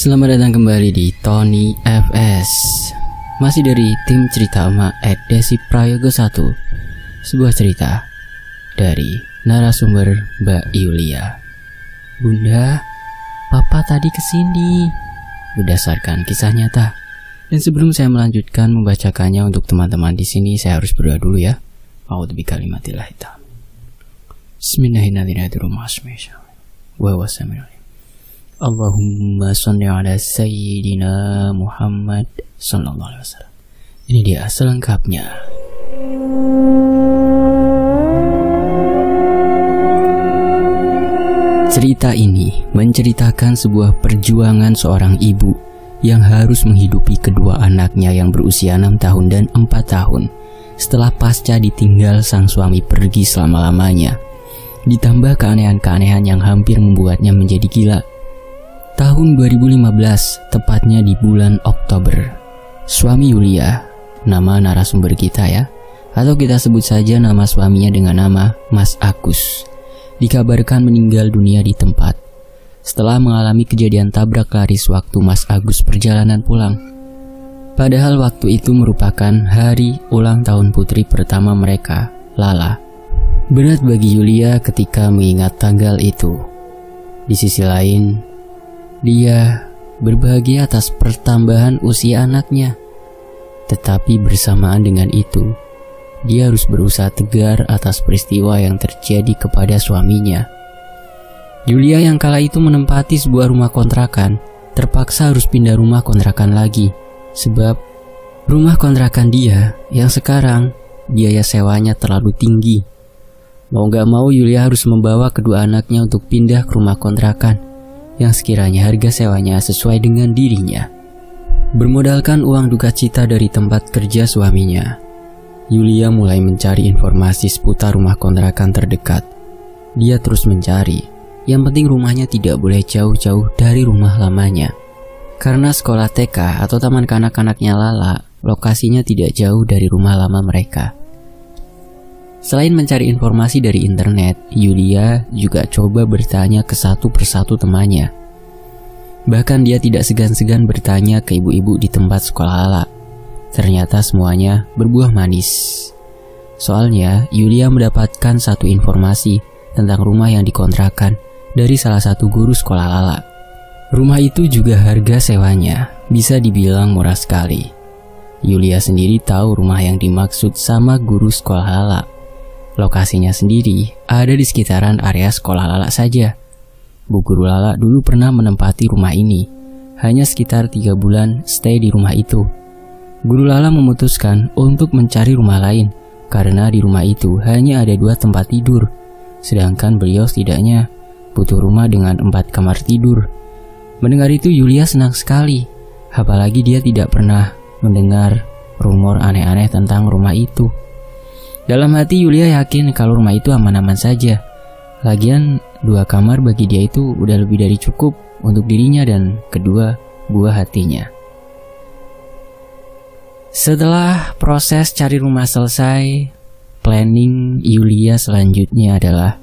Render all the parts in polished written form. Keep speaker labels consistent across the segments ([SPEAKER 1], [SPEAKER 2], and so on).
[SPEAKER 1] Selamat datang kembali di Tony FS. Masih dari tim cerita emak Desi Prayogo 1. Sebuah cerita dari narasumber Mbak Yulia. Bunda, Papa tadi kesini. Berdasarkan kisah nyata. Dan sebelum saya melanjutkan membacakannya untuk teman-teman di sini, saya harus berdoa dulu ya. A'udzu bikalimatillahi ta'ala. Bismillahirrahmanirrahim. Wa wassalam. Allahumma sholli ala sayyidina Muhammad sallallahu alaihi wasallam. Ini dia selengkapnya. Cerita ini menceritakan sebuah perjuangan seorang ibu yang harus menghidupi kedua anaknya yang berusia 6 tahun dan 4 tahun setelah pasca ditinggal sang suami pergi selama-lamanya. Ditambah keanehan-keanehan yang hampir membuatnya menjadi gila. Tahun 2015, tepatnya di bulan Oktober, suami Yulia, nama narasumber kita ya, atau kita sebut saja nama suaminya dengan nama Mas Agus, dikabarkan meninggal dunia di tempat setelah mengalami kejadian tabrak lari sewaktu Mas Agus perjalanan pulang. Padahal waktu itu merupakan hari ulang tahun putri pertama mereka, Lala. Berat bagi Yulia ketika mengingat tanggal itu. Di sisi lain, dia berbahagia atas pertambahan usia anaknya. Tetapi bersamaan dengan itu, dia harus berusaha tegar atas peristiwa yang terjadi kepada suaminya. Yulia yang kala itu menempati sebuah rumah kontrakan, terpaksa harus pindah rumah kontrakan lagi. Sebab rumah kontrakan dia yang sekarang biaya sewanya terlalu tinggi. Mau gak mau Yulia harus membawa kedua anaknya untuk pindah ke rumah kontrakan yang sekiranya harga sewanya sesuai dengan dirinya. Bermodalkan uang duka cita dari tempat kerja suaminya, Yulia mulai mencari informasi seputar rumah kontrakan terdekat. Dia terus mencari, yang penting rumahnya tidak boleh jauh-jauh dari rumah lamanya. Karena sekolah TK atau taman kanak-kanaknya Lala, lokasinya tidak jauh dari rumah lama mereka. Selain mencari informasi dari internet, Yulia juga coba bertanya ke satu persatu temannya. Bahkan dia tidak segan-segan bertanya ke ibu-ibu di tempat sekolah Lala. Ternyata semuanya berbuah manis. Soalnya, Yulia mendapatkan satu informasi tentang rumah yang dikontrakan dari salah satu guru sekolah Lala. Rumah itu juga harga sewanya bisa dibilang murah sekali. Yulia sendiri tahu rumah yang dimaksud sama guru sekolah Lala. Lokasinya sendiri ada di sekitaran area sekolah Lala saja. Bu Guru Lala dulu pernah menempati rumah ini, hanya sekitar 3 bulan stay di rumah itu. Guru Lala memutuskan untuk mencari rumah lain, karena di rumah itu hanya ada 2 tempat tidur, sedangkan beliau setidaknya butuh rumah dengan 4 kamar tidur. Mendengar itu Yulia senang sekali, apalagi dia tidak pernah mendengar rumor aneh-aneh tentang rumah itu. Dalam hati Yulia yakin kalau rumah itu aman-aman saja. Lagian 2 kamar bagi dia itu udah lebih dari cukup untuk dirinya dan kedua buah hatinya. Setelah proses cari rumah selesai, planning Yulia selanjutnya adalah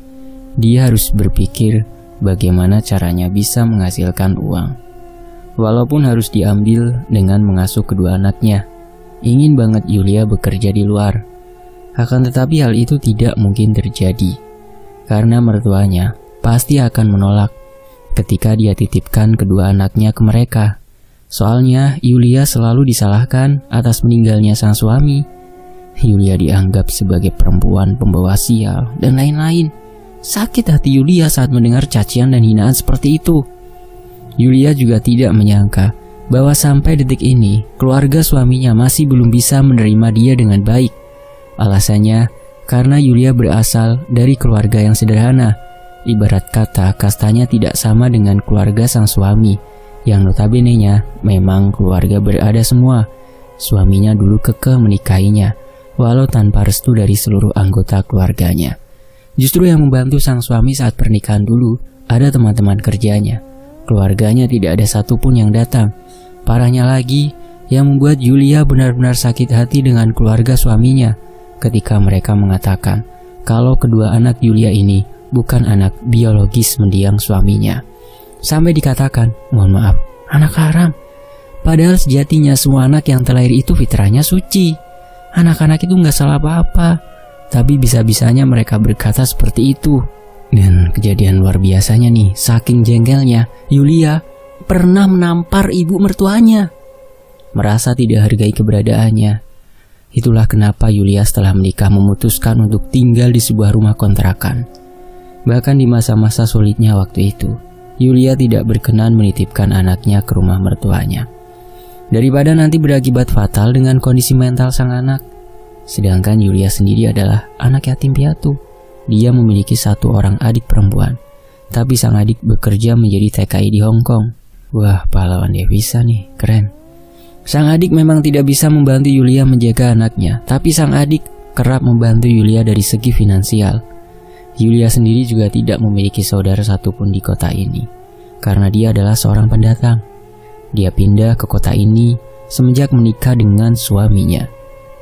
[SPEAKER 1] dia harus berpikir bagaimana caranya bisa menghasilkan uang. Walaupun harus diambil dengan mengasuh kedua anaknya. Ingin banget Yulia bekerja di luar. Akan tetapi hal itu tidak mungkin terjadi, karena mertuanya pasti akan menolak ketika dia titipkan kedua anaknya ke mereka. Soalnya Yulia selalu disalahkan atas meninggalnya sang suami. Yulia dianggap sebagai perempuan pembawa sial dan lain-lain. Sakit hati Yulia saat mendengar cacian dan hinaan seperti itu. Yulia juga tidak menyangka bahwa sampai detik ini keluarga suaminya masih belum bisa menerima dia dengan baik. Alasannya karena Yulia berasal dari keluarga yang sederhana. Ibarat kata kastanya tidak sama dengan keluarga sang suami, yang notabene-nya memang keluarga berada semua. Suaminya dulu kekeh menikahinya, walau tanpa restu dari seluruh anggota keluarganya. Justru yang membantu sang suami saat pernikahan dulu ada teman-teman kerjanya. Keluarganya tidak ada satupun yang datang. Parahnya lagi, yang membuat Yulia benar-benar sakit hati dengan keluarga suaminya ketika mereka mengatakan kalau kedua anak Yulia ini bukan anak biologis mendiang suaminya. Sampai dikatakan, mohon maaf, Anak haram. Padahal sejatinya semua anak yang terlahir itu fitrahnya suci. Anak-anak itu gak salah apa-apa. Tapi bisa-bisanya mereka berkata seperti itu. Dan kejadian luar biasanya nih, saking jengkelnya, Yulia pernah menampar ibu mertuanya. Merasa tidak hargai keberadaannya. Itulah kenapa Yulia setelah menikah memutuskan untuk tinggal di sebuah rumah kontrakan. Bahkan di masa-masa sulitnya waktu itu, Yulia tidak berkenan menitipkan anaknya ke rumah mertuanya. Daripada nanti berakibat fatal dengan kondisi mental sang anak. Sedangkan Yulia sendiri adalah anak yatim piatu. Dia memiliki 1 orang adik perempuan. Tapi sang adik bekerja menjadi TKI di Hong Kong. Wah, pahlawan devisa nih, keren. Sang adik memang tidak bisa membantu Yulia menjaga anaknya, tapi sang adik kerap membantu Yulia dari segi finansial. Yulia sendiri juga tidak memiliki saudara satupun di kota ini, karena dia adalah seorang pendatang. Dia pindah ke kota ini semenjak menikah dengan suaminya.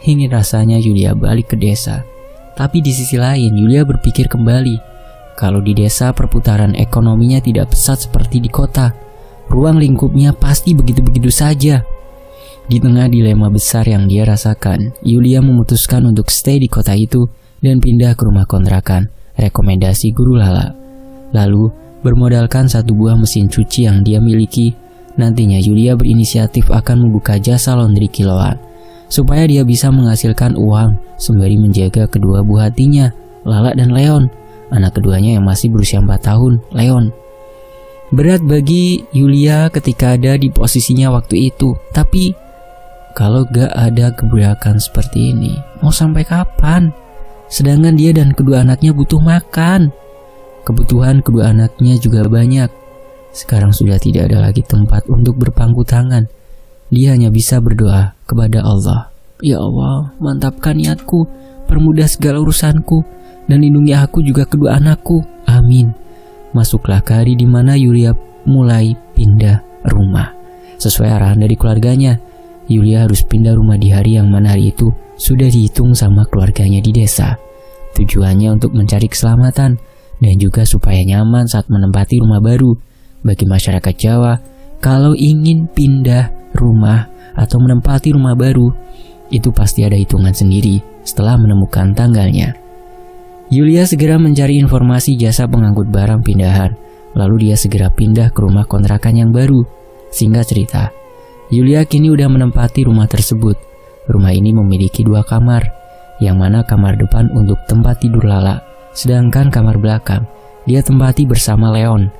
[SPEAKER 1] Ingin rasanya Yulia balik ke desa. Tapi di sisi lain Yulia berpikir kembali, kalau di desa perputaran ekonominya tidak pesat seperti di kota. Ruang lingkupnya pasti begitu-begitu saja. Di tengah dilema besar yang dia rasakan, Yulia memutuskan untuk stay di kota itu dan pindah ke rumah kontrakan, rekomendasi Guru Lala. Lalu bermodalkan 1 buah mesin cuci yang dia miliki, nantinya Yulia berinisiatif akan membuka jasa laundry kiloan, supaya dia bisa menghasilkan uang sembari menjaga kedua buah hatinya, Lala dan Leon, anak keduanya yang masih berusia 4 tahun, Leon. Berat bagi Yulia ketika ada di posisinya waktu itu, tapi kalau gak ada gebrakan seperti ini, mau sampai kapan? Sedangkan dia dan kedua anaknya butuh makan. Kebutuhan kedua anaknya juga banyak. Sekarang sudah tidak ada lagi tempat untuk berpangku tangan. Dia hanya bisa berdoa kepada Allah. Ya Allah, mantapkan niatku, permudah segala urusanku, dan lindungi aku juga kedua anakku. Amin. Masuklah ke hari di mana Yulia mulai pindah rumah. Sesuai arahan dari keluarganya, Yulia harus pindah rumah di hari yang mana hari itu sudah dihitung sama keluarganya di desa. Tujuannya untuk mencari keselamatan dan juga supaya nyaman saat menempati rumah baru. Bagi masyarakat Jawa, kalau ingin pindah rumah atau menempati rumah baru, itu pasti ada hitungan sendiri setelah menemukan tanggalnya. Yulia segera mencari informasi jasa pengangkut barang pindahan. Lalu dia segera pindah ke rumah kontrakan yang baru. Singkat cerita, Yulia kini udah menempati rumah tersebut. Rumah ini memiliki 2 kamar, yang mana kamar depan untuk tempat tidur Lala, sedangkan kamar belakang dia tempati bersama Leon.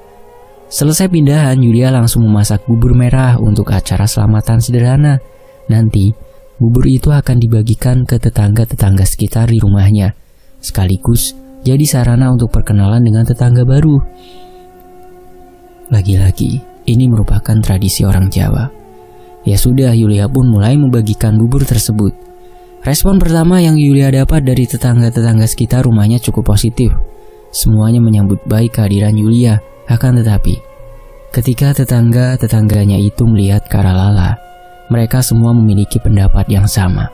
[SPEAKER 1] Selesai pindahan, Yulia langsung memasak bubur merah untuk acara selamatan sederhana. Nanti, bubur itu akan dibagikan ke tetangga-tetangga sekitar di rumahnya, sekaligus jadi sarana untuk perkenalan dengan tetangga baru. Lagi-lagi, ini merupakan tradisi orang Jawa. Ya sudah, Yulia pun mulai membagikan bubur tersebut. Respon pertama yang Yulia dapat dari tetangga-tetangga sekitar rumahnya cukup positif. Semuanya menyambut baik kehadiran Yulia. Akan tetapi, ketika tetangga-tetangganya itu melihat ke arah Lala, mereka semua memiliki pendapat yang sama.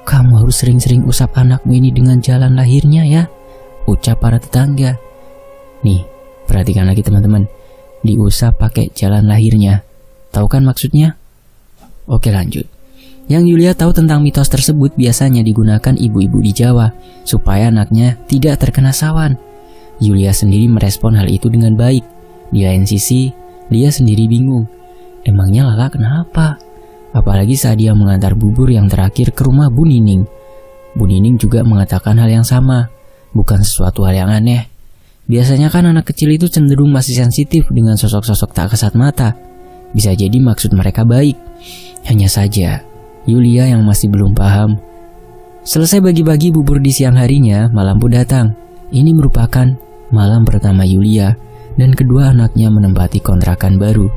[SPEAKER 1] Kamu harus sering-sering usap anakmu ini dengan jalan lahirnya ya, ucap para tetangga. Nih, perhatikan lagi teman-teman. Diusap pakai jalan lahirnya. Tahu kan maksudnya? Oke, lanjut. Yang Yulia tahu tentang mitos tersebut biasanya digunakan ibu-ibu di Jawa supaya anaknya tidak terkena sawan. Yulia sendiri merespon hal itu dengan baik. Di lain sisi, dia sendiri bingung. Emangnya Lala kenapa? Apalagi saat dia mengantar bubur yang terakhir ke rumah Bu Nining. Bu Nining juga mengatakan hal yang sama. Bukan sesuatu hal yang aneh. Biasanya kan anak kecil itu cenderung masih sensitif dengan sosok-sosok tak kasat mata. Bisa jadi maksud mereka baik. Hanya saja, Yulia yang masih belum paham. Selesai bagi-bagi bubur di siang harinya, malam pun datang. Ini merupakan malam pertama Yulia dan kedua anaknya menempati kontrakan baru.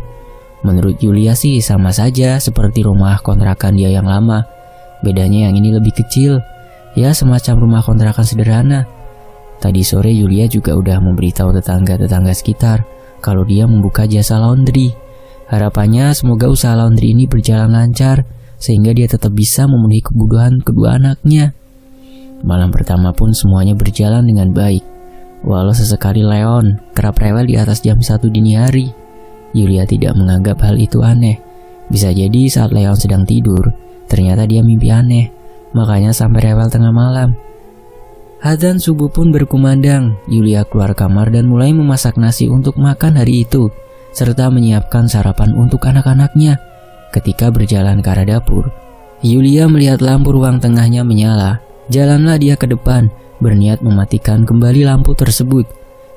[SPEAKER 1] Menurut Yulia sih sama saja seperti rumah kontrakan dia yang lama. Bedanya yang ini lebih kecil. Ya semacam rumah kontrakan sederhana. Tadi sore Yulia juga udah memberitahu tetangga-tetangga sekitar kalau dia membuka jasa laundry. Harapannya semoga usaha laundry ini berjalan lancar sehingga dia tetap bisa memenuhi kebutuhan kedua anaknya. Malam pertama pun semuanya berjalan dengan baik. Walau sesekali Leon kerap rewel di atas jam 1 dini hari. Yulia tidak menganggap hal itu aneh. Bisa jadi saat Leon sedang tidur, ternyata dia mimpi aneh, makanya sampai rewel tengah malam. Adzan subuh pun berkumandang. Yulia keluar kamar dan mulai memasak nasi untuk makan hari itu, serta menyiapkan sarapan untuk anak-anaknya. Ketika berjalan ke arah dapur, Yulia melihat lampu ruang tengahnya menyala. Jalanlah dia ke depan, berniat mematikan kembali lampu tersebut.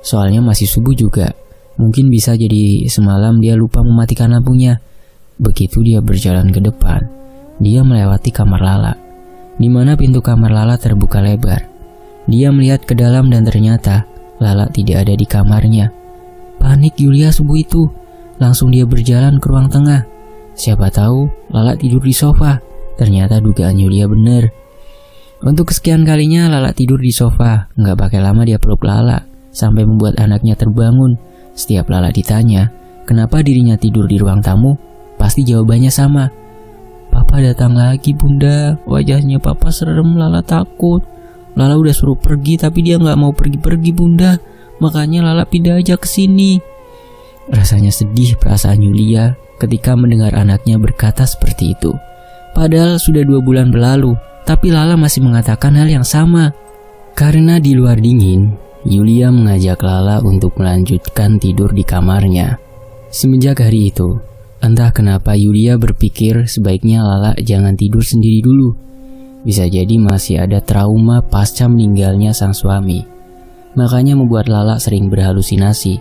[SPEAKER 1] Soalnya masih subuh juga. Mungkin bisa jadi semalam dia lupa mematikan lampunya. Begitu dia berjalan ke depan, dia melewati kamar Lala, di mana pintu kamar Lala terbuka lebar. Dia melihat ke dalam dan ternyata Lala tidak ada di kamarnya. Panik Yulia subuh itu. Langsung dia berjalan ke ruang tengah. Siapa tahu Lala tidur di sofa. Ternyata dugaan Yulia benar. Untuk kesekian kalinya Lala tidur di sofa. Nggak pakai lama dia peluk Lala, sampai membuat anaknya terbangun. Setiap Lala ditanya kenapa dirinya tidur di ruang tamu, pasti jawabannya sama. Papa datang lagi bunda, wajahnya papa serem, Lala takut. Lala udah suruh pergi tapi dia nggak mau pergi-pergi bunda, makanya Lala pindah aja ke sini. Rasanya sedih perasaan Yulia ketika mendengar anaknya berkata seperti itu. Padahal sudah 2 bulan berlalu, tapi Lala masih mengatakan hal yang sama. Karena di luar dingin, Yulia mengajak Lala untuk melanjutkan tidur di kamarnya. Semenjak hari itu, entah kenapa Yulia berpikir sebaiknya Lala jangan tidur sendiri dulu. Bisa jadi masih ada trauma pasca meninggalnya sang suami. Makanya membuat Lala sering berhalusinasi.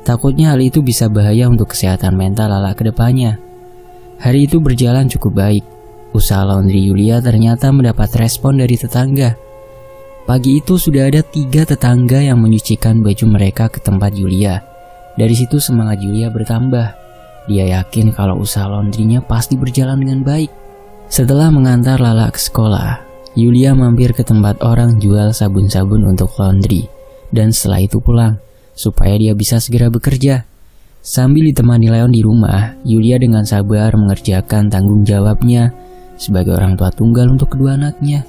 [SPEAKER 1] Takutnya hal itu bisa bahaya untuk kesehatan mental Lala ke depannya. Hari itu berjalan cukup baik. Usaha laundry Yulia ternyata mendapat respon dari tetangga. Pagi itu sudah ada 3 tetangga yang menyucikan baju mereka ke tempat Yulia. Dari situ semangat Yulia bertambah. Dia yakin kalau usaha laundrynya pasti berjalan dengan baik. Setelah mengantar Lala ke sekolah, Yulia mampir ke tempat orang jual sabun-sabun untuk laundry. Dan setelah itu pulang, supaya dia bisa segera bekerja. Sambil ditemani Leon di rumah, Yulia dengan sabar mengerjakan tanggung jawabnya sebagai orang tua tunggal untuk kedua anaknya.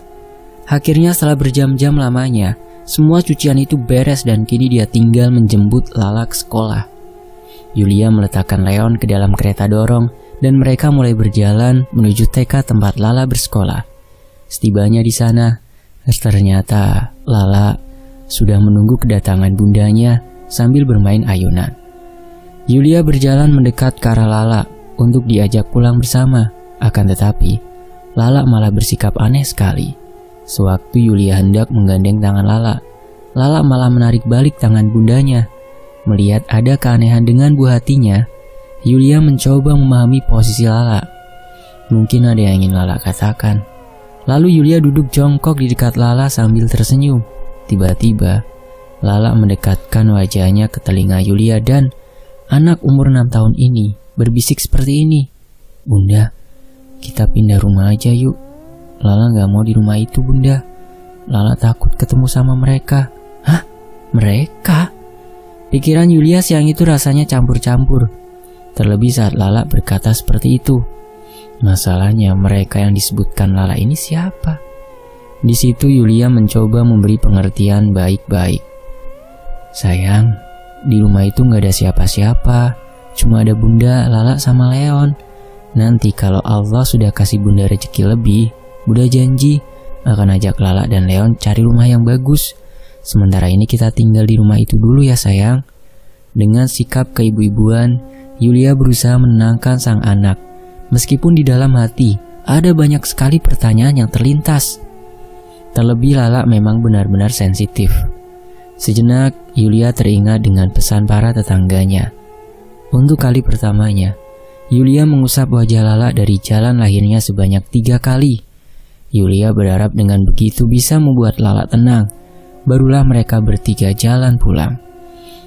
[SPEAKER 1] Akhirnya setelah berjam-jam lamanya, semua cucian itu beres dan kini dia tinggal menjemput Lala ke sekolah. Yulia meletakkan Leon ke dalam kereta dorong dan mereka mulai berjalan menuju TK tempat Lala bersekolah. Setibanya di sana, ternyata Lala sudah menunggu kedatangan bundanya sambil bermain ayunan. Yulia berjalan mendekat ke arah Lala untuk diajak pulang bersama. Akan tetapi, Lala malah bersikap aneh sekali. Sewaktu Yulia hendak menggandeng tangan Lala, Lala malah menarik balik tangan bundanya. Melihat ada keanehan dengan buah hatinya, Yulia mencoba memahami posisi Lala. Mungkin ada yang ingin Lala katakan. Lalu Yulia duduk jongkok di dekat Lala sambil tersenyum. Tiba-tiba, Lala mendekatkan wajahnya ke telinga Yulia dan anak umur 6 tahun ini berbisik seperti ini. Bunda, kita pindah rumah aja yuk. Lala gak mau di rumah itu bunda. Lala takut ketemu sama mereka. Hah? Mereka? Pikiran Yulia siang itu rasanya campur-campur. Terlebih saat Lala berkata seperti itu. Masalahnya mereka yang disebutkan Lala ini siapa? Di situ Yulia mencoba memberi pengertian baik-baik. Sayang, di rumah itu gak ada siapa-siapa. Cuma ada bunda, Lala sama Leon. Nanti kalau Allah sudah kasih bunda rezeki lebih, Bunda janji akan ajak Lala dan Leon cari rumah yang bagus. Sementara ini kita tinggal di rumah itu dulu ya sayang. Dengan sikap keibu-ibuan, Yulia berusaha menenangkan sang anak. Meskipun di dalam hati ada banyak sekali pertanyaan yang terlintas. Terlebih Lala memang benar-benar sensitif. Sejenak Yulia teringat dengan pesan para tetangganya. Untuk kali pertamanya, Yulia mengusap wajah Lala dari jalan lahirnya sebanyak 3 kali. Yulia berharap dengan begitu bisa membuat Lala tenang. Barulah mereka bertiga jalan pulang.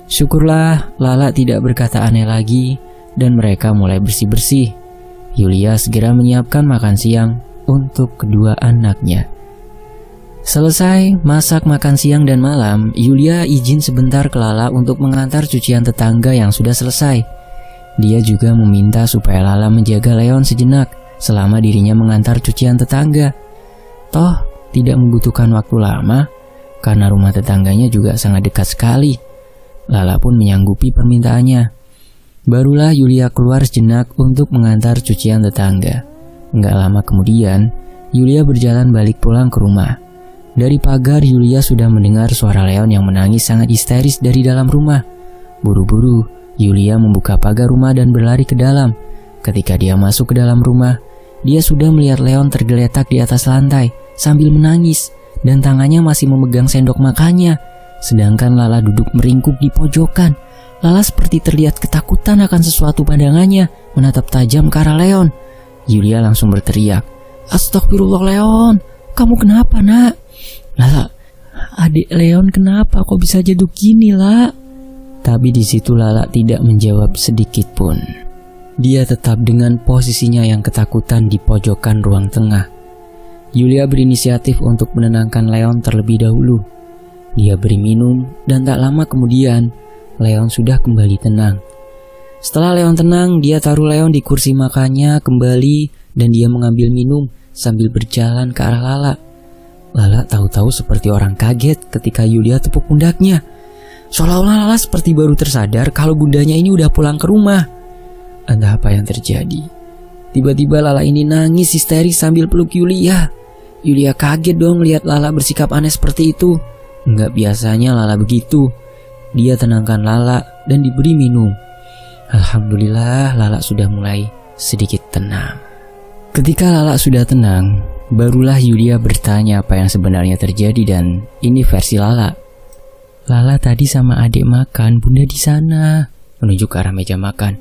[SPEAKER 1] Syukurlah Lala tidak berkata aneh lagi dan mereka mulai bersih-bersih. Yulia segera menyiapkan makan siang untuk kedua anaknya. Selesai masak makan siang dan malam, Yulia izin sebentar ke Lala untuk mengantar cucian tetangga yang sudah selesai. Dia juga meminta supaya Lala menjaga Leon sejenak selama dirinya mengantar cucian tetangga. Toh tidak membutuhkan waktu lama karena rumah tetangganya juga sangat dekat sekali. Lala pun menyanggupi permintaannya. Barulah Yulia keluar sejenak untuk mengantar cucian tetangga. Nggak lama kemudian, Yulia berjalan balik pulang ke rumah. Dari pagar, Yulia sudah mendengar suara Leon yang menangis sangat histeris dari dalam rumah. Buru-buru, Yulia membuka pagar rumah dan berlari ke dalam. Ketika dia masuk ke dalam rumah, dia sudah melihat Leon tergeletak di atas lantai sambil menangis dan tangannya masih memegang sendok makannya. Sedangkan Lala duduk meringkuk di pojokan. Lala seperti terlihat ketakutan akan sesuatu, pandangannya menatap tajam ke arah Leon. Yulia langsung berteriak, "Astagfirullah Leon, kamu kenapa nak?" "Lala, adik Leon kenapa kok bisa jatuh gini lah?" Tapi di situ Lala tidak menjawab sedikit pun. Dia tetap dengan posisinya yang ketakutan di pojokan ruang tengah. Yulia berinisiatif untuk menenangkan Leon terlebih dahulu. Dia beri minum dan tak lama kemudian Leon sudah kembali tenang. Setelah Leon tenang, dia taruh Leon di kursi makannya kembali dan dia mengambil minum sambil berjalan ke arah Lala. Lala tahu-tahu seperti orang kaget ketika Yulia tepuk pundaknya. Seolah-olah Lala seperti baru tersadar kalau bundanya ini udah pulang ke rumah. Entah apa yang terjadi. Tiba-tiba Lala ini nangis histeris sambil peluk Yulia. Yulia kaget dong lihat Lala bersikap aneh seperti itu. Enggak biasanya Lala begitu. Dia tenangkan Lala dan diberi minum. Alhamdulillah Lala sudah mulai sedikit tenang. Ketika Lala sudah tenang, barulah Yulia bertanya apa yang sebenarnya terjadi dan ini versi Lala. "Lala tadi sama adik makan, bunda di sana," menunjuk ke arah meja makan.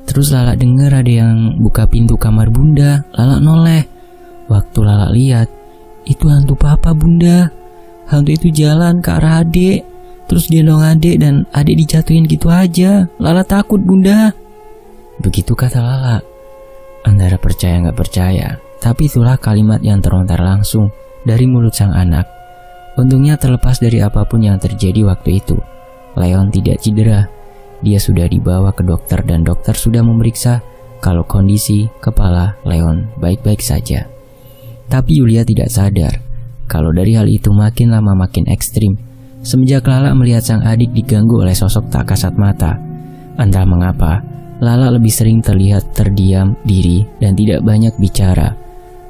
[SPEAKER 1] Terus Lala dengar ada yang buka pintu kamar bunda. Lala noleh. Waktu Lala lihat, itu hantu papa bunda. Hantu itu jalan ke arah adik, terus gendong adik dan adik dijatuhin gitu aja. Lala takut bunda. Begitu kata Lala. Antara percaya nggak percaya, tapi itulah kalimat yang terlontar langsung dari mulut sang anak. Untungnya terlepas dari apapun yang terjadi waktu itu, Leon tidak cedera. Dia sudah dibawa ke dokter dan dokter sudah memeriksa kalau kondisi kepala Leon baik-baik saja. Tapi Yulia tidak sadar kalau dari hal itu makin lama makin ekstrim. Semenjak Lala melihat sang adik diganggu oleh sosok tak kasat mata. Entah mengapa, Lala lebih sering terlihat terdiam diri dan tidak banyak bicara.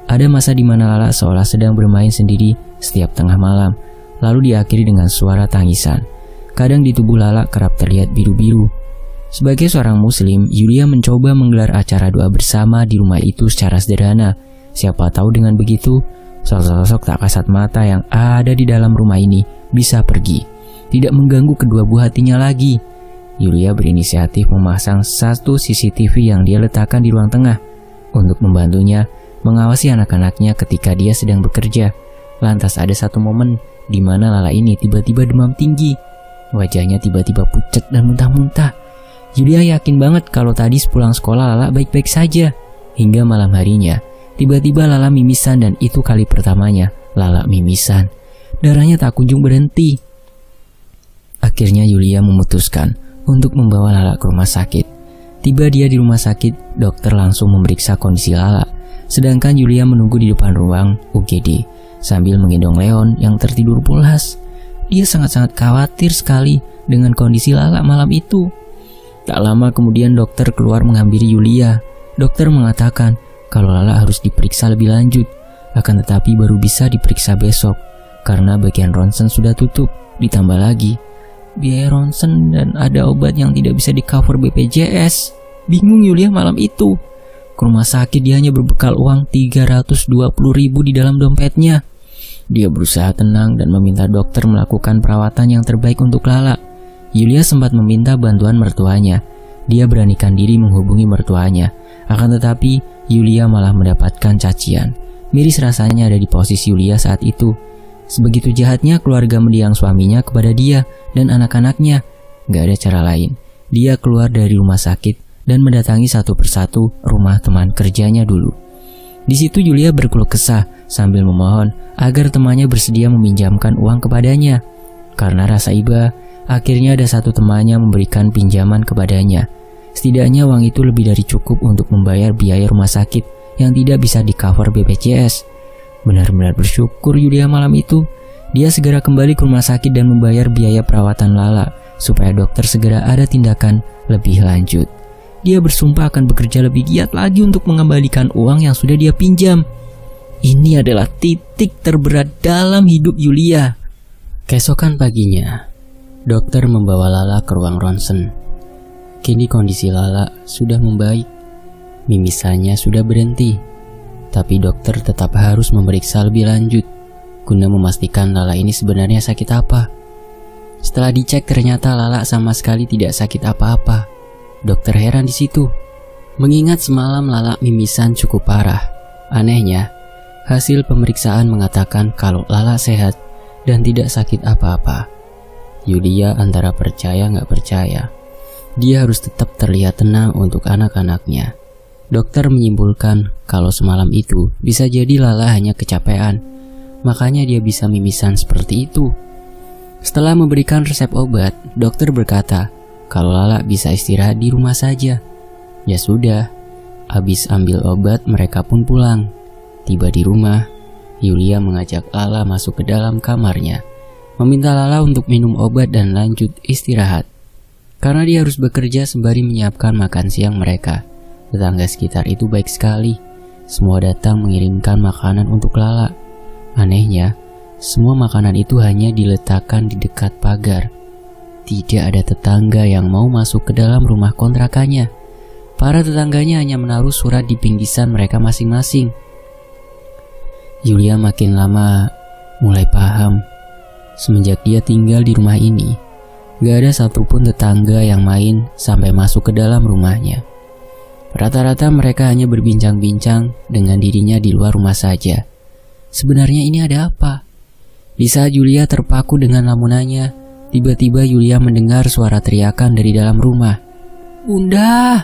[SPEAKER 1] Ada masa di mana Lala seolah sedang bermain sendiri setiap tengah malam, lalu diakhiri dengan suara tangisan. Kadang di tubuh Lala kerap terlihat biru-biru. Sebagai seorang muslim, Yulia mencoba menggelar acara doa bersama di rumah itu secara sederhana. Siapa tahu dengan begitu, sosok-sosok tak kasat mata yang ada di dalam rumah ini bisa pergi, tidak mengganggu kedua buah hatinya lagi. Yulia berinisiatif memasang satu CCTV yang dia letakkan di ruang tengah untuk membantunya mengawasi anak-anaknya ketika dia sedang bekerja. Lantas ada satu momen di mana Lala ini tiba-tiba demam tinggi. Wajahnya tiba-tiba pucat dan muntah-muntah. Yulia yakin banget kalau tadi sepulang sekolah Lala baik-baik saja. Hingga malam harinya, tiba-tiba Lala mimisan dan itu kali pertamanya Lala mimisan. Darahnya tak kunjung berhenti. Akhirnya Yulia memutuskan untuk membawa Lala ke rumah sakit. Tiba dia di rumah sakit, dokter langsung memeriksa kondisi Lala. Sedangkan Yulia menunggu di depan ruang UGD sambil menggendong Leon yang tertidur pulas. Dia sangat-sangat khawatir sekali dengan kondisi Lala malam itu. Tak lama kemudian dokter keluar menghampiri Yulia. Dokter mengatakan kalau Lala harus diperiksa lebih lanjut, akan tetapi baru bisa diperiksa besok karena bagian ronsen sudah tutup. Ditambah lagi biaya ronsen dan ada obat yang tidak bisa di-cover BPJS. Bingung Yulia malam itu. Ke rumah sakit dia hanya berbekal uang 320.000 di dalam dompetnya. Dia berusaha tenang dan meminta dokter melakukan perawatan yang terbaik untuk Lala. Yulia sempat meminta bantuan mertuanya. Dia beranikan diri menghubungi mertuanya. Akan tetapi, Yulia malah mendapatkan cacian. Miris rasanya ada di posisi Yulia saat itu. Sebegitu jahatnya keluarga mendiang suaminya kepada dia dan anak-anaknya. Gak ada cara lain. Dia keluar dari rumah sakit dan mendatangi satu persatu rumah teman kerjanya dulu. Di situ Yulia berkeluh kesah sambil memohon agar temannya bersedia meminjamkan uang kepadanya. Karena rasa iba, akhirnya ada satu temannya memberikan pinjaman kepadanya. Setidaknya uang itu lebih dari cukup untuk membayar biaya rumah sakit yang tidak bisa di-cover BPJS. Benar-benar bersyukur Yulia malam itu. Dia segera kembali ke rumah sakit dan membayar biaya perawatan Lala supaya dokter segera ada tindakan lebih lanjut. Dia bersumpah akan bekerja lebih giat lagi untuk mengembalikan uang yang sudah dia pinjam. Ini adalah titik terberat dalam hidup Yulia. Keesokan paginya, dokter membawa Lala ke ruang ronsen. Kini kondisi Lala sudah membaik. Mimisannya sudah berhenti. Tapi dokter tetap harus memeriksa lebih lanjut guna memastikan Lala ini sebenarnya sakit apa. Setelah dicek ternyata Lala sama sekali tidak sakit apa-apa. Dokter heran di situ, mengingat semalam Lala mimisan cukup parah. Anehnya, hasil pemeriksaan mengatakan kalau Lala sehat dan tidak sakit apa-apa. Yulia antara percaya nggak percaya. Dia harus tetap terlihat tenang untuk anak-anaknya. Dokter menyimpulkan kalau semalam itu bisa jadi Lala hanya kecapean, makanya dia bisa mimisan seperti itu. Setelah memberikan resep obat, dokter berkata kalau Lala bisa istirahat di rumah saja. Ya sudah, habis ambil obat mereka pun pulang. Tiba di rumah, Yulia mengajak Lala masuk ke dalam kamarnya, meminta Lala untuk minum obat dan lanjut istirahat. Karena dia harus bekerja sembari menyiapkan makan siang mereka. Tetangga sekitar itu baik sekali. Semua datang mengirimkan makanan untuk Lala. Anehnya, semua makanan itu hanya diletakkan di dekat pagar. Tidak ada tetangga yang mau masuk ke dalam rumah kontrakannya. Para tetangganya hanya menaruh surat di pinggisan mereka masing-masing. Yulia makin lama mulai paham. Semenjak dia tinggal di rumah ini, gak ada satupun tetangga yang main sampai masuk ke dalam rumahnya. Rata-rata mereka hanya berbincang-bincang dengan dirinya di luar rumah saja. Sebenarnya ini ada apa? Di saat Yulia terpaku dengan lamunannya, tiba-tiba Yulia mendengar suara teriakan dari dalam rumah. "Bunda!"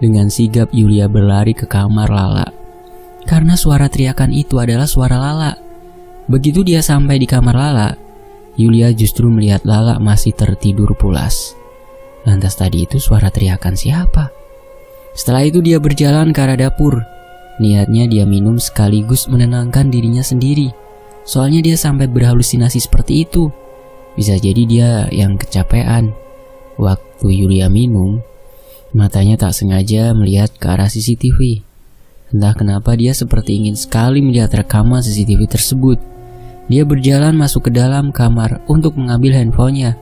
[SPEAKER 1] Dengan sigap Yulia berlari ke kamar Lala. Karena suara teriakan itu adalah suara Lala. Begitu dia sampai di kamar Lala, Yulia justru melihat Lala masih tertidur pulas. Lantas tadi itu suara teriakan siapa? Setelah itu dia berjalan ke arah dapur. Niatnya dia minum sekaligus menenangkan dirinya sendiri. Soalnya dia sampai berhalusinasi seperti itu. Bisa jadi dia yang kecapean. Waktu Yulia minum, matanya tak sengaja melihat ke arah CCTV. Entah kenapa dia seperti ingin sekali melihat rekaman CCTV tersebut. Dia berjalan masuk ke dalam kamar untuk mengambil handphonenya.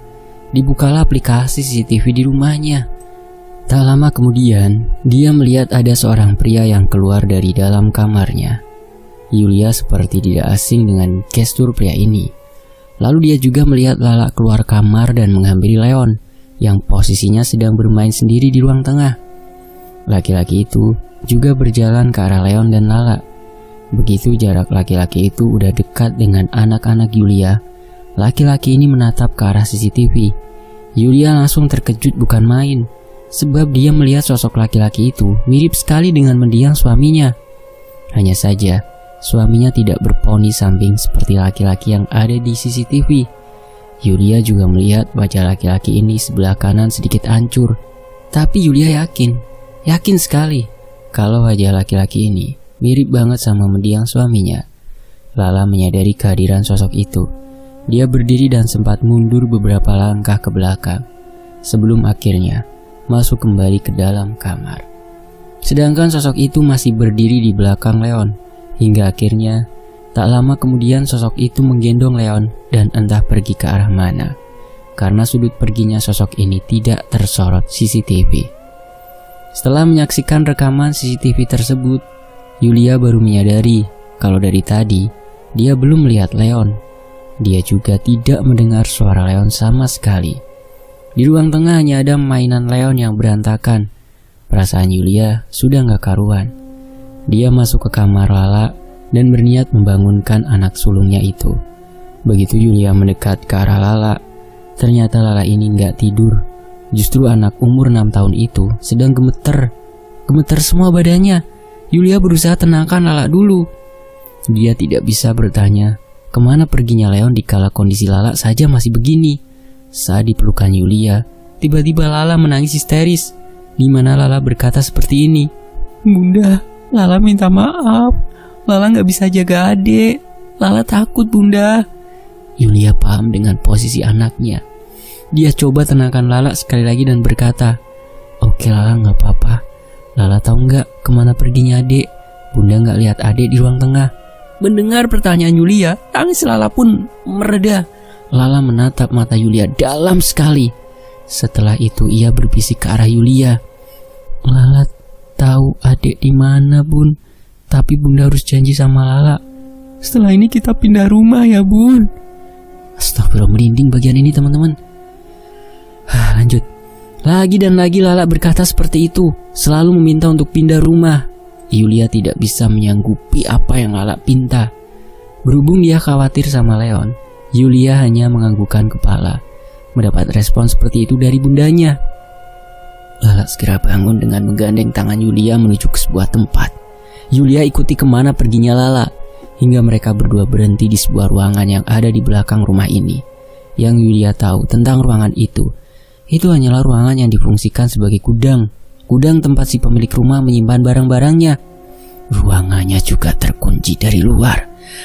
[SPEAKER 1] Dibukalah aplikasi CCTV di rumahnya. Tak lama kemudian, dia melihat ada seorang pria yang keluar dari dalam kamarnya. Yulia seperti tidak asing dengan gestur pria ini. Lalu dia juga melihat Lala keluar kamar dan menghampiri Leon, yang posisinya sedang bermain sendiri di ruang tengah. Laki-laki itu juga berjalan ke arah Leon dan Lala. Begitu jarak laki-laki itu udah dekat dengan anak-anak Yulia, laki-laki ini menatap ke arah CCTV. Yulia langsung terkejut bukan main, sebab dia melihat sosok laki-laki itu mirip sekali dengan mendiang suaminya. Hanya saja, suaminya tidak berponi samping seperti laki-laki yang ada di CCTV. Yulia juga melihat wajah laki-laki ini sebelah kanan sedikit hancur. Tapi Yulia yakin sekali kalau wajah laki-laki ini mirip banget sama mendiang suaminya. Lala menyadari kehadiran sosok itu. Dia berdiri dan sempat mundur beberapa langkah ke belakang, sebelum akhirnya masuk kembali ke dalam kamar. Sedangkan sosok itu masih berdiri di belakang Leon. Hingga akhirnya, tak lama kemudian sosok itu menggendong Leon dan entah pergi ke arah mana. Karena sudut perginya sosok ini tidak tersorot CCTV. Setelah menyaksikan rekaman CCTV tersebut, Yulia baru menyadari kalau dari tadi dia belum melihat Leon. Dia juga tidak mendengar suara Leon sama sekali. Di ruang tengah hanya ada mainan Leon yang berantakan. Perasaan Yulia sudah gak karuan. Dia masuk ke kamar Lala dan berniat membangunkan anak sulungnya itu. Begitu Yulia mendekat ke arah Lala, ternyata Lala ini gak tidur. Justru anak umur 6 tahun itu sedang gemeter semua badannya. Yulia berusaha tenangkan Lala dulu. Dia tidak bisa bertanya kemana perginya Leon dikala kondisi Lala saja masih begini. Saat dipelukan Yulia, tiba-tiba Lala menangis histeris. Di mana Lala berkata seperti ini, "Bunda, Lala minta maaf. Lala gak bisa jaga adik. Lala takut, Bunda." Yulia paham dengan posisi anaknya. Dia coba tenangkan Lala sekali lagi dan berkata, Oke Lala, gak apa-apa. Lala tahu gak kemana perginya adik? Bunda gak lihat adik di ruang tengah. Mendengar pertanyaan Yulia, tangis Lala pun mereda. Lala menatap mata Yulia dalam sekali. Setelah itu ia berbisik ke arah Yulia. Lala tahu adik di mana Bun, tapi Bunda harus janji sama Lala. Setelah ini kita pindah rumah ya Bun. Astagfirullah, merinding bagian ini teman-teman. Lanjut. Lagi dan lagi Lala berkata seperti itu, selalu meminta untuk pindah rumah. Yulia tidak bisa menyanggupi apa yang Lala pinta. Berhubung dia khawatir sama Leon, Yulia hanya menganggukkan kepala. Mendapat respon seperti itu dari bundanya. Lala segera bangun dengan menggandeng tangan Yulia menuju ke sebuah tempat. Yulia ikuti kemana perginya Lala, hingga mereka berdua berhenti di sebuah ruangan yang ada di belakang rumah ini. Yang Yulia tahu tentang ruangan itu hanyalah ruangan yang difungsikan sebagai gudang tempat si pemilik rumah menyimpan barang-barangnya. Ruangannya juga terkunci dari luar.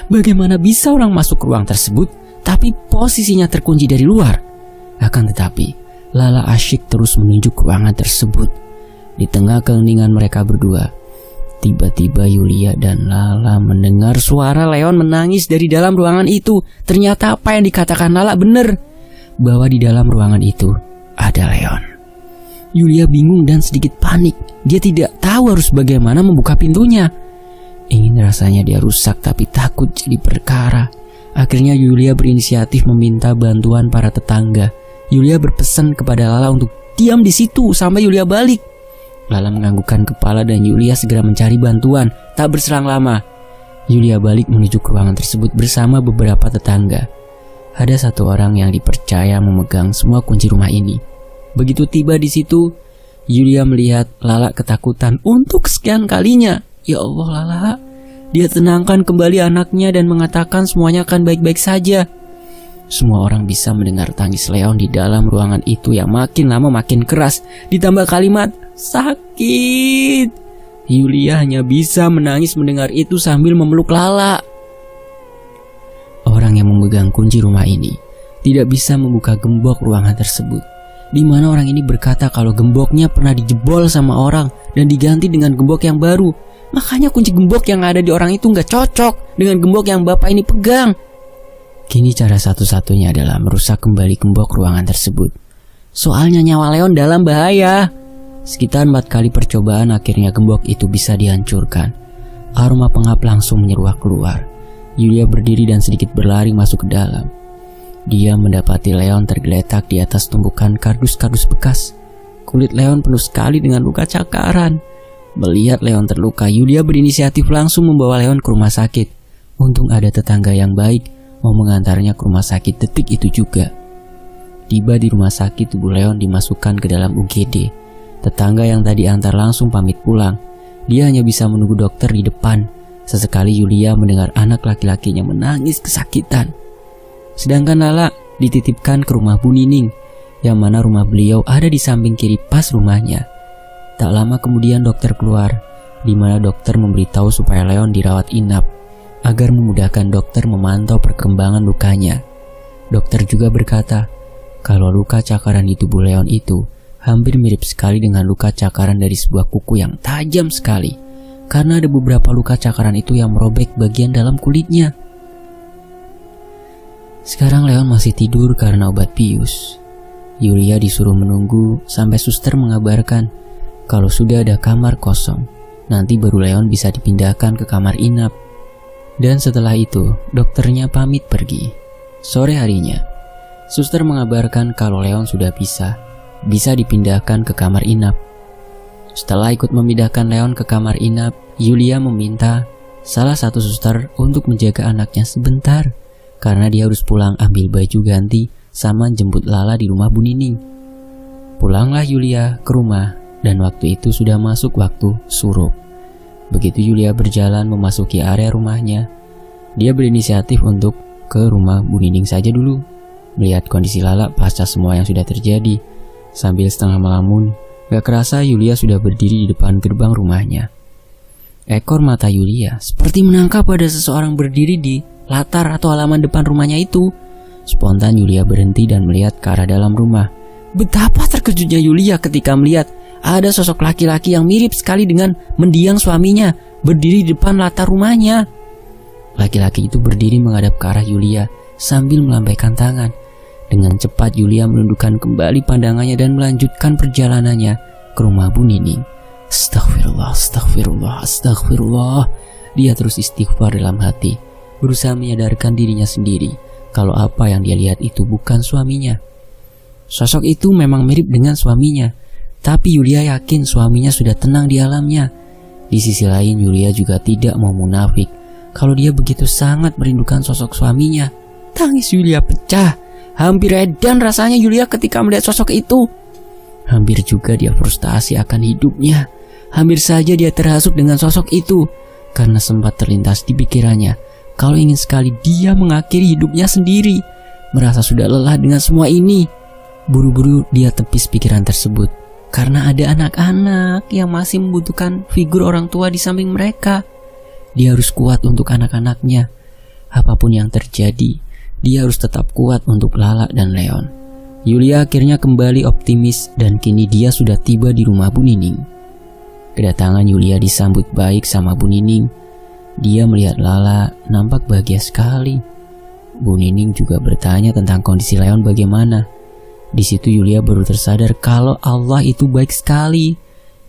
[SPEAKER 1] Bagaimana bisa orang masuk ke ruang tersebut tapi posisinya terkunci dari luar? Akan tetapi Lala asyik terus menunjuk ruangan tersebut. Di tengah keheningan mereka berdua, tiba-tiba Yulia dan Lala mendengar suara Leon menangis dari dalam ruangan itu. Ternyata apa yang dikatakan Lala benar, bahwa di dalam ruangan itu ada Leon. Yulia bingung dan sedikit panik. Dia tidak tahu harus bagaimana membuka pintunya. Ingin rasanya dia rusak tapi takut jadi perkara. Akhirnya Yulia berinisiatif meminta bantuan para tetangga. Yulia berpesan kepada Lala untuk diam di situ sampai Yulia balik. Lala menganggukkan kepala dan Yulia segera mencari bantuan. Tak berselang lama, Yulia balik menuju ke ruangan tersebut bersama beberapa tetangga. Ada satu orang yang dipercaya memegang semua kunci rumah ini. Begitu tiba di situ, Yulia melihat Lala ketakutan untuk kesekian kalinya. Ya Allah Lala, dia tenangkan kembali anaknya dan mengatakan semuanya akan baik-baik saja. Semua orang bisa mendengar tangis Leon di dalam ruangan itu yang makin lama makin keras. Ditambah kalimat sakit. Yulia hanya bisa menangis mendengar itu sambil memeluk Lala. Orang yang memegang kunci rumah ini tidak bisa membuka gembok ruangan tersebut, di mana orang ini berkata kalau gemboknya pernah dijebol sama orang dan diganti dengan gembok yang baru. Makanya kunci gembok yang ada di orang itu nggak cocok dengan gembok yang bapak ini pegang. Kini cara satu-satunya adalah merusak kembali gembok ruangan tersebut. Soalnya nyawa Leon dalam bahaya. Sekitar 4 kali percobaan akhirnya gembok itu bisa dihancurkan. Aroma pengap langsung menyeruak keluar. Yulia berdiri dan sedikit berlari masuk ke dalam. Dia mendapati Leon tergeletak di atas tumpukan kardus-kardus bekas. Kulit Leon penuh sekali dengan luka cakaran. Melihat Leon terluka, Yulia berinisiatif langsung membawa Leon ke rumah sakit. Untung ada tetangga yang baik mau mengantarnya ke rumah sakit detik itu juga. Tiba di rumah sakit, tubuh Leon dimasukkan ke dalam UGD. Tetangga yang tadi antar langsung pamit pulang. Dia hanya bisa menunggu dokter di depan. Sesekali Yulia mendengar anak laki-lakinya menangis kesakitan. Sedangkan Lala dititipkan ke rumah Bu Nining, yang mana rumah beliau ada di samping kiri pas rumahnya. Tak lama kemudian dokter keluar, di mana dokter memberitahu supaya Leon dirawat inap, agar memudahkan dokter memantau perkembangan lukanya. Dokter juga berkata, kalau luka cakaran di tubuh Leon itu hampir mirip sekali dengan luka cakaran dari sebuah kuku yang tajam sekali, karena ada beberapa luka cakaran itu yang merobek bagian dalam kulitnya. Sekarang Leon masih tidur karena obat bius. Yulia disuruh menunggu sampai suster mengabarkan kalau sudah ada kamar kosong, nanti baru Leon bisa dipindahkan ke kamar inap. Dan setelah itu, dokternya pamit pergi. Sore harinya, suster mengabarkan kalau Leon sudah bisa dipindahkan ke kamar inap. Setelah ikut memindahkan Leon ke kamar inap, Yulia meminta salah satu suster untuk menjaga anaknya sebentar, karena dia harus pulang ambil baju ganti sama jemput Lala di rumah Bu Nining. Pulanglah Yulia ke rumah. Dan waktu itu sudah masuk waktu surup. Begitu Yulia berjalan memasuki area rumahnya, dia berinisiatif untuk ke rumah Bu Nining saja dulu, melihat kondisi Lala pasca semua yang sudah terjadi. Sambil setengah melamun, gak kerasa Yulia sudah berdiri di depan gerbang rumahnya. Ekor mata Yulia seperti menangkap ada seseorang berdiri di latar atau halaman depan rumahnya itu. Spontan Yulia berhenti dan melihat ke arah dalam rumah. Betapa terkejutnya Yulia ketika melihat ada sosok laki-laki yang mirip sekali dengan mendiang suaminya berdiri di depan latar rumahnya. Laki-laki itu berdiri menghadap ke arah Yulia sambil melambaikan tangan. Dengan cepat Yulia menundukkan kembali pandangannya dan melanjutkan perjalanannya ke rumah Bu Nining. Astagfirullah, astagfirullah, astagfirullah. Dia terus istighfar dalam hati, berusaha menyadarkan dirinya sendiri kalau apa yang dia lihat itu bukan suaminya. Sosok itu memang mirip dengan suaminya, tapi Yulia yakin suaminya sudah tenang di alamnya. Di sisi lain Yulia juga tidak mau munafik kalau dia begitu sangat merindukan sosok suaminya. Tangis Yulia pecah. Hampir edan rasanya Yulia ketika melihat sosok itu. Hampir juga dia frustasi akan hidupnya. Hampir saja dia terhasut dengan sosok itu, karena sempat terlintas di pikirannya kalau ingin sekali dia mengakhiri hidupnya sendiri. Merasa sudah lelah dengan semua ini, buru-buru dia tepis pikiran tersebut, karena ada anak-anak yang masih membutuhkan figur orang tua di samping mereka. Dia harus kuat untuk anak-anaknya. Apapun yang terjadi, dia harus tetap kuat untuk Lala dan Leon. Yulia akhirnya kembali optimis dan kini dia sudah tiba di rumah Bu Nining. Kedatangan Yulia disambut baik sama Bu Nining. Dia melihat Lala nampak bahagia sekali. Bu Nining juga bertanya tentang kondisi Leon bagaimana. Di situ Yulia baru tersadar kalau Allah itu baik sekali.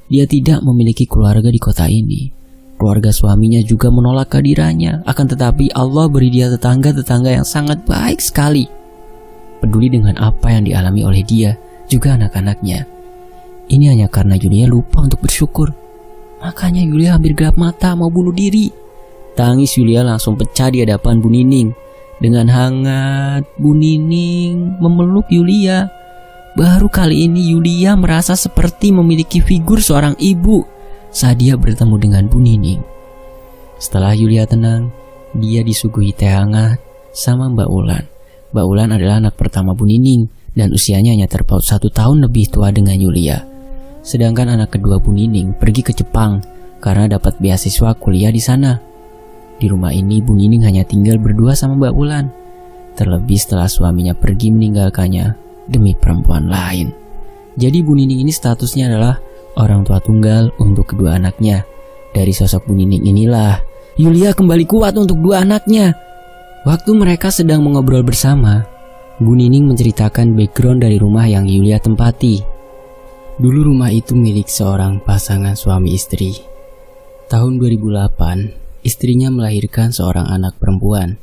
[SPEAKER 1] Dia tidak memiliki keluarga di kota ini. Keluarga suaminya juga menolak kehadirannya, akan tetapi Allah beri dia tetangga-tetangga yang sangat baik sekali, peduli dengan apa yang dialami oleh dia, juga anak-anaknya. Ini hanya karena Yulia lupa untuk bersyukur. Makanya Yulia hampir gelap mata mau bunuh diri. Tangis Yulia langsung pecah di hadapan Bu Nining. Dengan hangat, Bu Nining memeluk Yulia. Baru kali ini Yulia merasa seperti memiliki figur seorang ibu saat dia bertemu dengan Bu Nining. Setelah Yulia tenang, dia disuguhi teh hangat sama Mbak Ulan. Mbak Ulan adalah anak pertama Bu Nining dan usianya hanya terpaut 1 tahun lebih tua dengan Yulia. Sedangkan anak kedua Bu Nining pergi ke Jepang karena dapat beasiswa kuliah di sana. Di rumah ini Bu Nining hanya tinggal berdua sama Mbak Ulan, terlebih setelah suaminya pergi meninggalkannya demi perempuan lain. Jadi Bu Nining ini statusnya adalah orang tua tunggal untuk kedua anaknya. Dari sosok Bu Nining inilah Yulia kembali kuat untuk 2 anaknya. Waktu mereka sedang mengobrol bersama, Bu Nining menceritakan background dari rumah yang Yulia tempati. Dulu rumah itu milik seorang pasangan suami istri. Tahun 2008, istrinya melahirkan seorang anak perempuan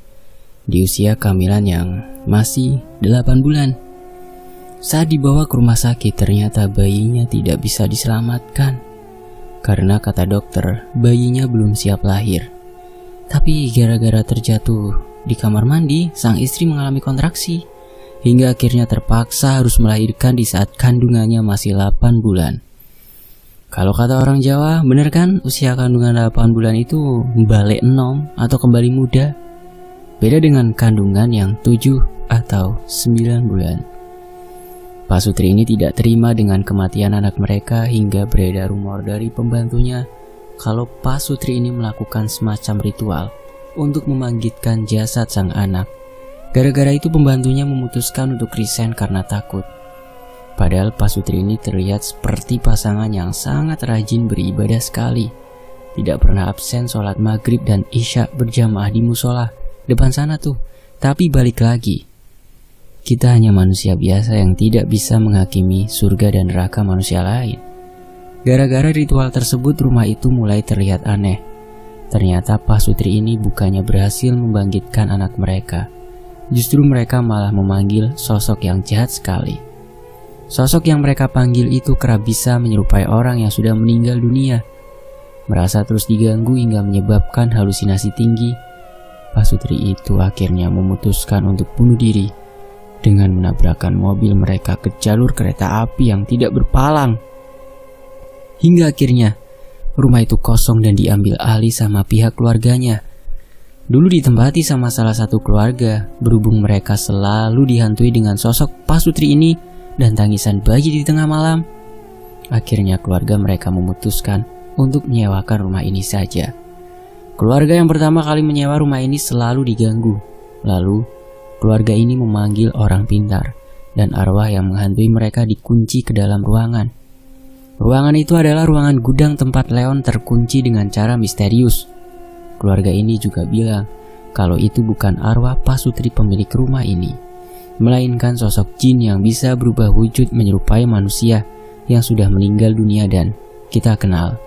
[SPEAKER 1] di usia kehamilan yang masih 8 bulan. Saat dibawa ke rumah sakit, ternyata bayinya tidak bisa diselamatkan. Karena kata dokter, bayinya belum siap lahir. Tapi gara-gara terjatuh di kamar mandi, sang istri mengalami kontraksi. Hingga akhirnya terpaksa harus melahirkan di saat kandungannya masih 8 bulan. Kalau kata orang Jawa, bener kan usia kandungan 8 bulan itu balik enom atau kembali muda? Beda dengan kandungan yang 7 atau 9 bulan. Pak Sutri ini tidak terima dengan kematian anak mereka hingga beredar rumor dari pembantunya kalau Pak Sutri ini melakukan semacam ritual untuk memanggitkan jasad sang anak. Gara-gara itu pembantunya memutuskan untuk resign karena takut. Padahal Pak Sutri ini terlihat seperti pasangan yang sangat rajin beribadah sekali. Tidak pernah absen sholat maghrib dan isya berjamaah di musola depan sana tuh. Tapi balik lagi, kita hanya manusia biasa yang tidak bisa menghakimi surga dan neraka manusia lain. Gara-gara ritual tersebut rumah itu mulai terlihat aneh. Ternyata Pak Sutri ini bukannya berhasil membangkitkan anak mereka. Justru mereka malah memanggil sosok yang jahat sekali. Sosok yang mereka panggil itu kerap bisa menyerupai orang yang sudah meninggal dunia. Merasa terus diganggu hingga menyebabkan halusinasi tinggi. Pak Sutri itu akhirnya memutuskan untuk bunuh diri dengan menabrakkan mobil mereka ke jalur kereta api yang tidak berpalang. Hingga akhirnya rumah itu kosong dan diambil alih sama pihak keluarganya. Dulu ditempati sama salah satu keluarga, berhubung mereka selalu dihantui dengan sosok Pak Sutri ini dan tangisan bayi di tengah malam. Akhirnya keluarga mereka memutuskan untuk menyewakan rumah ini saja. Keluarga yang pertama kali menyewa rumah ini selalu diganggu. Lalu keluarga ini memanggil orang pintar dan arwah yang menghantui mereka dikunci ke dalam ruangan. Ruangan itu adalah ruangan gudang tempat Leon terkunci dengan cara misterius. Keluarga ini juga bilang kalau itu bukan arwah pasutri pemilik rumah ini, melainkan sosok jin yang bisa berubah wujud menyerupai manusia yang sudah meninggal dunia dan kita kenal.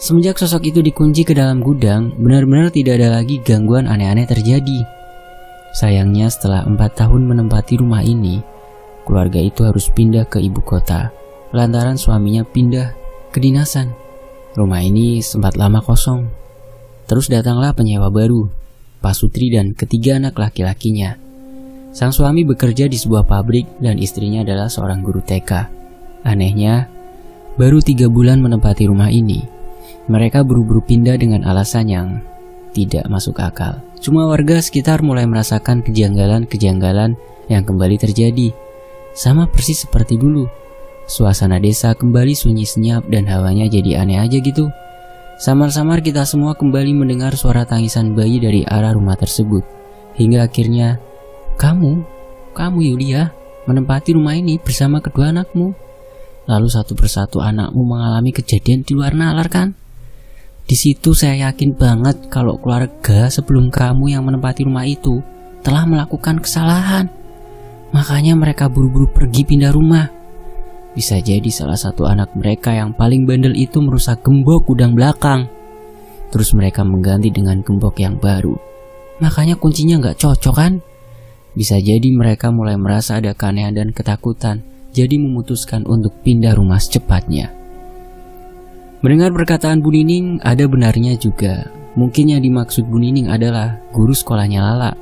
[SPEAKER 1] Semenjak sosok itu dikunci ke dalam gudang, benar-benar tidak ada lagi gangguan aneh-aneh terjadi. Sayangnya setelah 4 tahun menempati rumah ini, keluarga itu harus pindah ke ibu kota lantaran suaminya pindah kedinasan. Rumah ini sempat lama kosong. Terus datanglah penyewa baru, pasutri dan ketiga anak laki-lakinya. Sang suami bekerja di sebuah pabrik dan istrinya adalah seorang guru TK. Anehnya, baru 3 bulan menempati rumah ini, mereka buru-buru pindah dengan alasan yang tidak masuk akal. Cuma warga sekitar mulai merasakan kejanggalan-kejanggalan yang kembali terjadi. Sama persis seperti dulu. Suasana desa kembali sunyi senyap dan hawanya jadi aneh aja gitu. Samar-samar kita semua kembali mendengar suara tangisan bayi dari arah rumah tersebut. Hingga akhirnya, kamu Yulia, menempati rumah ini bersama kedua anakmu. Lalu satu persatu anakmu mengalami kejadian di luar nalar kan? Di situ saya yakin banget kalau keluarga sebelum kamu yang menempati rumah itu telah melakukan kesalahan. Makanya mereka buru-buru pergi pindah rumah. Bisa jadi salah satu anak mereka yang paling bandel itu merusak gembok gudang belakang. Terus mereka mengganti dengan gembok yang baru. Makanya kuncinya nggak cocok kan? Bisa jadi mereka mulai merasa ada keanehan dan ketakutan, jadi memutuskan untuk pindah rumah secepatnya. Mendengar perkataan Bu Nining, ada benarnya juga. Mungkin yang dimaksud Bu Nining adalah guru sekolahnya Lala.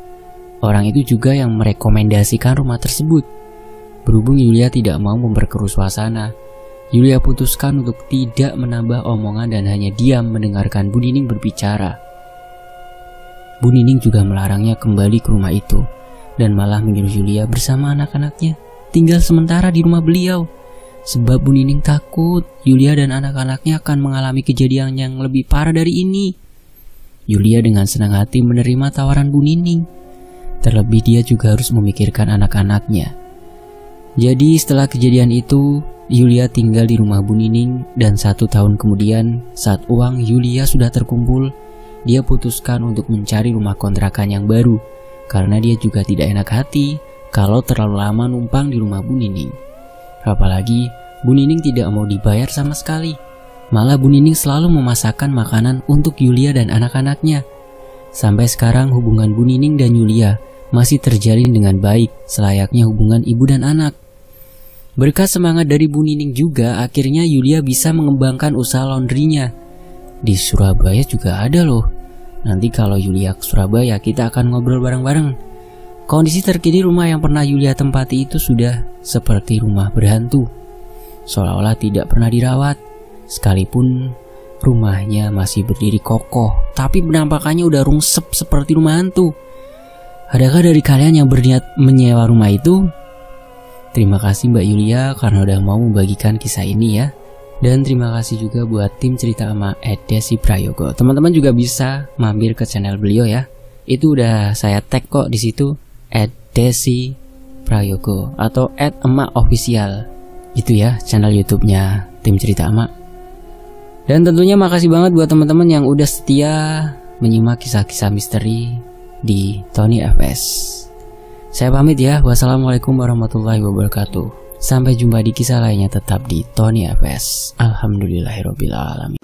[SPEAKER 1] Orang itu juga yang merekomendasikan rumah tersebut. Berhubung Yulia tidak mau memperkeruh suasana, Yulia putuskan untuk tidak menambah omongan dan hanya diam mendengarkan Bu Nining berbicara. Bu Nining juga melarangnya kembali ke rumah itu dan malah menyuruh Yulia bersama anak-anaknya tinggal sementara di rumah beliau. Sebab Bu Nining takut Yulia dan anak-anaknya akan mengalami kejadian yang lebih parah dari ini. Yulia dengan senang hati menerima tawaran Bu Nining. Terlebih dia juga harus memikirkan anak-anaknya. Jadi setelah kejadian itu, Yulia tinggal di rumah Bu Nining dan 1 tahun kemudian saat uang Yulia sudah terkumpul, dia putuskan untuk mencari rumah kontrakan yang baru karena dia juga tidak enak hati kalau terlalu lama numpang di rumah Bu Nining. Apalagi Bu Nining tidak mau dibayar sama sekali. Malah Bu Nining selalu memasakkan makanan untuk Yulia dan anak-anaknya. Sampai sekarang hubungan Bu Nining dan Yulia masih terjalin dengan baik selayaknya hubungan ibu dan anak. Berkat semangat dari Bu Nining juga, akhirnya Yulia bisa mengembangkan usaha laundrynya. Di Surabaya juga ada loh. Nanti kalau Yulia ke Surabaya, kita akan ngobrol bareng-bareng. Kondisi terkini rumah yang pernah Yulia tempati itu sudah seperti rumah berhantu. Seolah-olah tidak pernah dirawat. Sekalipun rumahnya masih berdiri kokoh, tapi penampakannya udah rungsep seperti rumah hantu. Adakah dari kalian yang berniat menyewa rumah itu? Terima kasih Mbak Yulia karena udah mau membagikan kisah ini ya. Dan terima kasih juga buat tim cerita ama @desi prayogo. Teman-teman juga bisa mampir ke channel beliau ya. Itu udah saya tag kok di situ @desi prayogo atau @emak_official. Itu ya channel YouTube-nya tim cerita ama. Dan tentunya makasih banget buat teman-teman yang udah setia menyimak kisah-kisah misteri di Tony FS. Saya pamit ya. Wassalamualaikum warahmatullahi wabarakatuh. Sampai jumpa di kisah lainnya tetap di Tony FS. Alhamdulillahirobbilalamin.